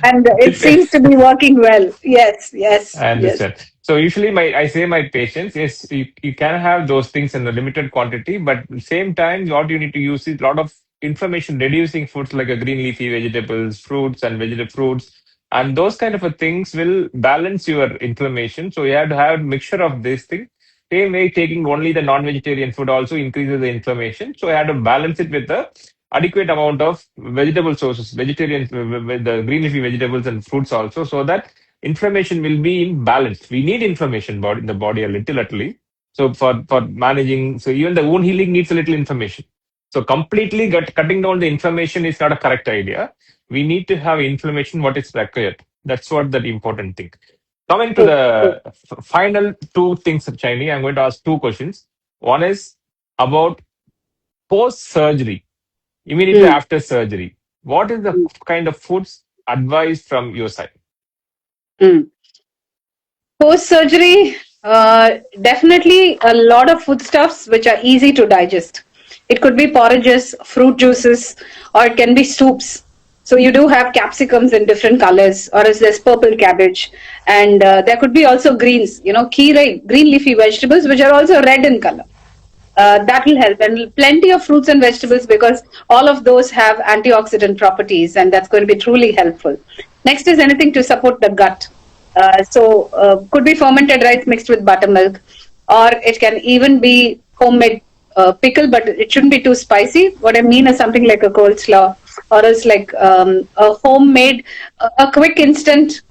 And it seems to Depends. be working well. Yes, yes, I yes. understand. So usually I say my patients, yes, you can have those things in a limited quantity, but at the same time, what you need to use is a lot of inflammation reducing foods like a green leafy vegetables, fruits and vegetable fruits. And those kind of a things will balance your inflammation. So you have to have a mixture of these things. Same way, taking only the non-vegetarian food also increases the inflammation. So you have to balance it with the adequate amount of vegetable sources, vegetarian, with the green leafy vegetables and fruits also, so that inflammation will be in balance. We need inflammation in the body a little at least. So for managing, so even the wound healing needs a little inflammation. So completely cutting down the inflammation is not a correct idea. We need to have inflammation what is required. That's what the important thing. Coming to True, true. the final two things, Chinese, I'm going to ask two questions. One is about post surgery, immediately Mm, after surgery. What is the mm, kind of foods advised from your side? mm. Post surgery, definitely a lot of foodstuffs which are easy to digest. It could be porridges, fruit juices, or it can be soups. So you do have capsicums in different colors, or is there's purple cabbage, and there could be also greens. Kheer, green leafy vegetables, which are also red in color. That will help, and plenty of fruits and vegetables because all of those have antioxidant properties, and that's going to be truly helpful. Next is anything to support the gut. Could be fermented rice mixed with buttermilk, or it can even be homemade pickle, but it shouldn't be too spicy. What I mean is something like a coleslaw, or else like a homemade, a quick instant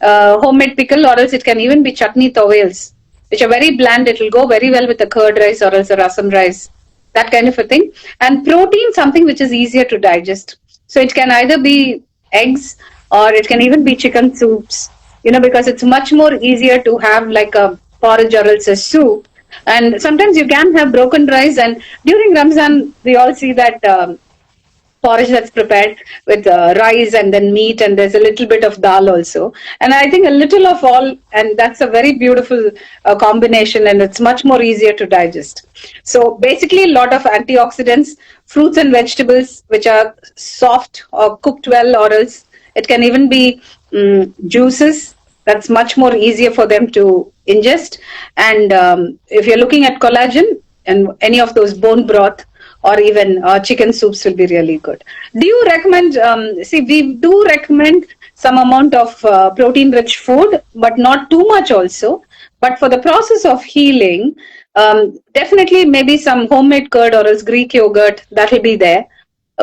homemade pickle, or else it can even be chutney towels, which are very bland. It will go very well with a curd rice or else a rasam rice, that kind of a thing. And protein, something which is easier to digest. So it can either be eggs or it can even be chicken soups, because it's much more easier to have like a porridge or else a soup. And sometimes you can have broken rice. And during Ramzan, we all see that porridge that's prepared with rice and then meat, and there's a little bit of dal also, and I think a little of all, and that's a very beautiful combination, and it's much more easier to digest. So basically a lot of antioxidants, fruits and vegetables which are soft or cooked well, or else it can even be juices. That's much more easier for them to ingest. And if you're looking at collagen, and any of those bone broth or even chicken soups will be really good. Do you recommend? See, we do recommend some amount of protein-rich food, but not too much also. But for the process of healing, definitely maybe some homemade curd or else Greek yogurt that will be there.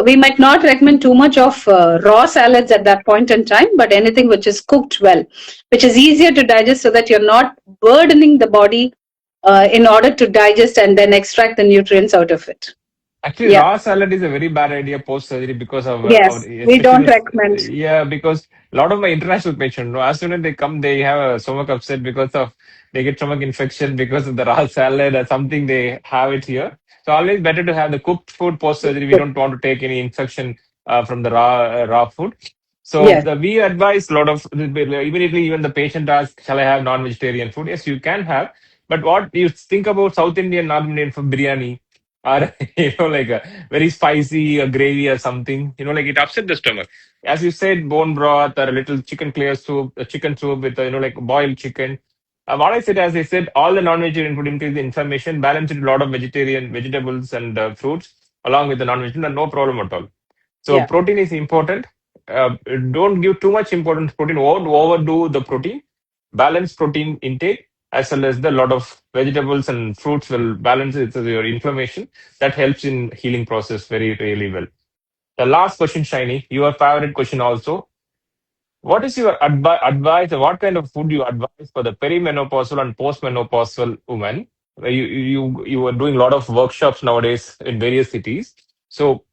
We might not recommend too much of raw salads at that point in time, but anything which is cooked well, which is easier to digest, so that you're not burdening the body in order to digest and then extract the nutrients out of it. Actually, Yeah. raw salad is a very bad idea post surgery because of Yes, we especially don't this. recommend. Yeah, because a lot of my international patients, no, as soon as they come, they have a stomach upset because of they get stomach infection because of the raw salad or something they have it here. So always better to have the cooked food post surgery. We don't want to take any infection from the raw food. So Yes. we advise a lot of immediately even the patient asks, "Shall I have non-vegetarian food?" Yes, you can have. But what you think about South Indian, non-Indian food biryani? Or like a very spicy gravy or something, like it upset the stomach. As you said, bone broth or a little chicken clear soup, a chicken soup with like boiled chicken. What I said, as I said, all the non-vegetarian food increase the inflammation, balance it with a lot of vegetarian vegetables and fruits along with the non-vegetarian, no problem at all. So Yeah. protein is important. Don't give too much importance to protein. Won't overdo the protein. Balance protein intake as well as the lot of vegetables and fruits will balance it, so your inflammation. That helps in healing process very really well. The last question, Shiny, your favorite question also. What is your advice, or what kind of food you advise for the perimenopausal and postmenopausal women? You are doing a lot of workshops nowadays in various cities. So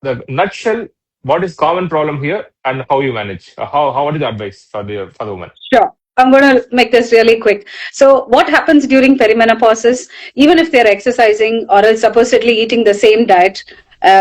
the nutshell, what is common problem here and how you manage? How what is the advice for the woman? Sure. I'm going to make this really quick. So what happens during perimenopause is, even if they're exercising or else supposedly eating the same diet,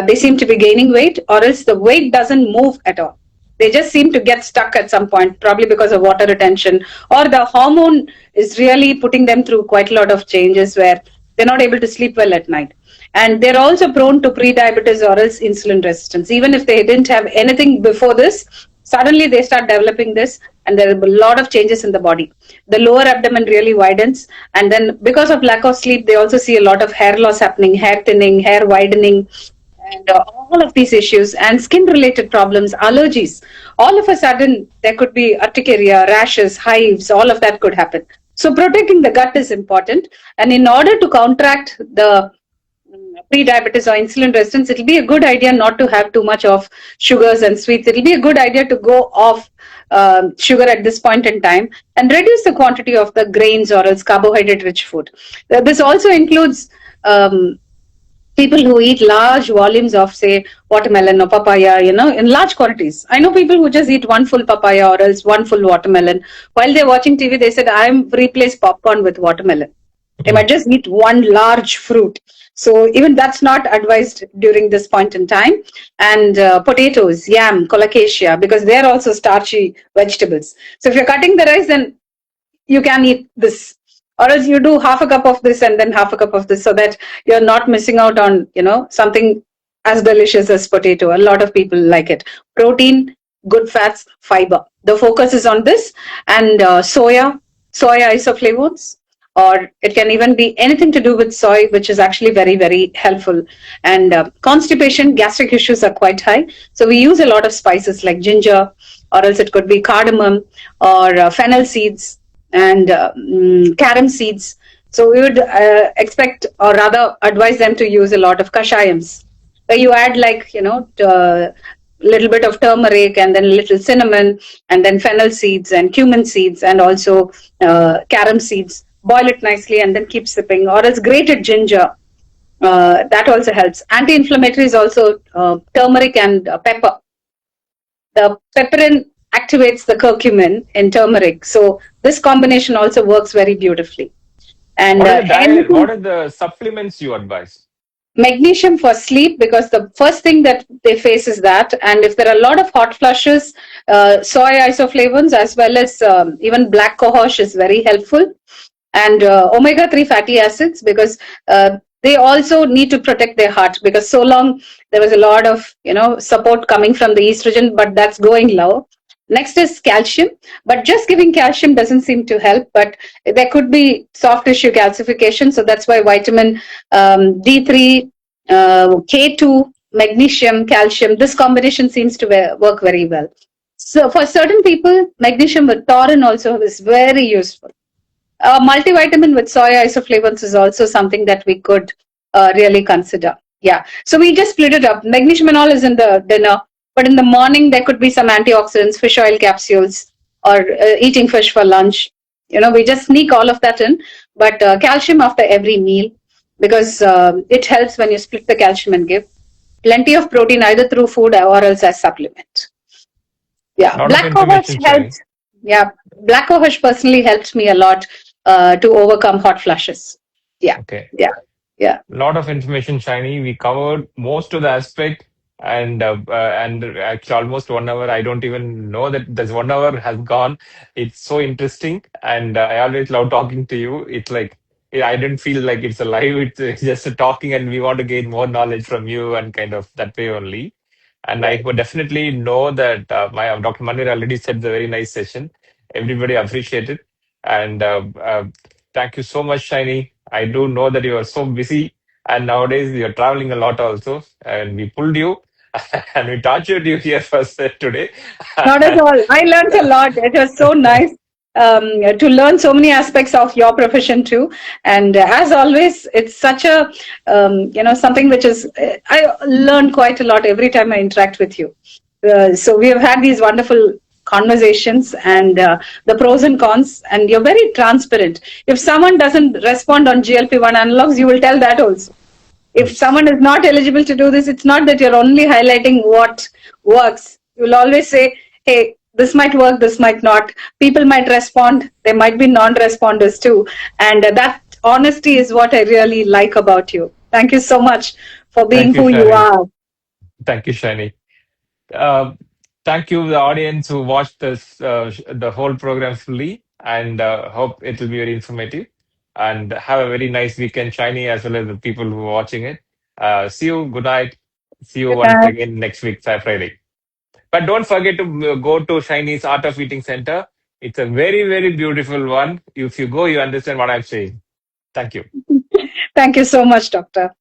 they seem to be gaining weight, or else the weight doesn't move at all. They just seem to get stuck at some point, probably because of water retention, or the hormone is really putting them through quite a lot of changes where they're not able to sleep well at night. And they're also prone to pre-diabetes or else insulin resistance. Even if they didn't have anything before this, suddenly they start developing this, and there are a lot of changes in the body. The lower abdomen really widens, and then because of lack of sleep, they also see a lot of hair loss happening, hair thinning, hair widening, and all of these issues, and skin related problems, allergies. All of a sudden, there could be urticaria, rashes, hives, all of that could happen. So protecting the gut is important. And in order to counteract the pre-diabetes or insulin resistance, it'll be a good idea not to have too much of sugars and sweets. It'll be a good idea to go off sugar at this point in time and reduce the quantity of the grains or else carbohydrate rich food. This also includes people who eat large volumes of, say, watermelon or papaya, in large quantities. I know people who just eat one full papaya or else one full watermelon. While they're watching TV, they said, I'm replaced popcorn with watermelon. They might just eat one large fruit. So even that's not advised during this point in time. And potatoes, yam, colocasia, because they're also starchy vegetables. So if you're cutting the rice, then you can eat this. Or else you do half a cup of this and then half a cup of this, so that you're not missing out on, something as delicious as potato. A lot of people like it. Protein, good fats, fiber. The focus is on this. And soya isoflavones, or it can even be anything to do with soy, which is actually very, very helpful. And constipation, gastric issues are quite high. So we use a lot of spices like ginger, or else it could be cardamom or fennel seeds and carom seeds. So we would expect, or rather advise them to use a lot of kashayams, where you add little bit of turmeric and then a little cinnamon and then fennel seeds and cumin seeds and also carom seeds. Boil it nicely and then keep sipping, or else grated ginger. That also helps. Anti-inflammatory is also turmeric and pepper. The pepperin activates the curcumin in turmeric. So this combination also works very beautifully. And what are the supplements you advise? Magnesium for sleep, because the first thing that they face is that. And if there are a lot of hot flushes, soy isoflavones as well as even black cohosh is very helpful. And omega-3 fatty acids, because they also need to protect their heart, because so long there was a lot of support coming from the estrogen, but that's going low. Next is calcium, but just giving calcium doesn't seem to help, but there could be soft tissue calcification. So that's why vitamin D3, K2, magnesium, calcium, this combination seems to work very well. So for certain people, magnesium with taurine also is very useful. Multivitamin with soy isoflavones is also something that we could really consider. Yeah. So we just split it up. Magnesium and all is in the dinner, but in the morning there could be some antioxidants, fish oil capsules, or eating fish for lunch. We just sneak all of that in. But calcium after every meal, because it helps when you split the calcium and give. Plenty of protein either through food or else as supplement. Yeah. Black cohosh helps. Yeah. Black cohosh personally helps me a lot to overcome hot flushes. Yeah. Okay. Yeah. Yeah. A lot of information, Shiny. We covered most of the aspect, and actually almost 1 hour. I don't even know that this 1 hour has gone. It's so interesting, and I always love talking to you. It's like I didn't feel like it's a live. It's just a talking, and we want to gain more knowledge from you, and kind of that way only. And I would definitely know that my Dr. Manir already said the very nice session. Everybody appreciated, and thank you so much, Shiny. I do know that you are so busy, and nowadays you're traveling a lot also, and we pulled you and we tortured you here first today. Not at all. I learned a lot. It was so nice to learn so many aspects of your profession too. And as always, it's such a something which is I learn quite a lot every time I interact with you. So we have had these wonderful conversations and the pros and cons, and you're very transparent. If someone doesn't respond on GLP-1 analogs, you will tell that also. If someone is not eligible to do this, it's not that you're only highlighting what works. You'll always say, hey, this might work, this might not. People might respond, there might be non-responders too. And that honesty is what I really like about you. Thank you so much for being Thank you, who you Shani. are. Thank you, Shani. Uh, Thank you, the audience who watched the whole program fully, and hope it will be very informative. And have a very nice weekend, Shiny, as well as the people who are watching it. See you. Good night. See you Good once night. again next week, Friday. But don't forget to go to Shiny's Art of Eating Center. It's a very, very beautiful one. If you go, you understand what I'm saying. Thank you. Thank you so much, Doctor.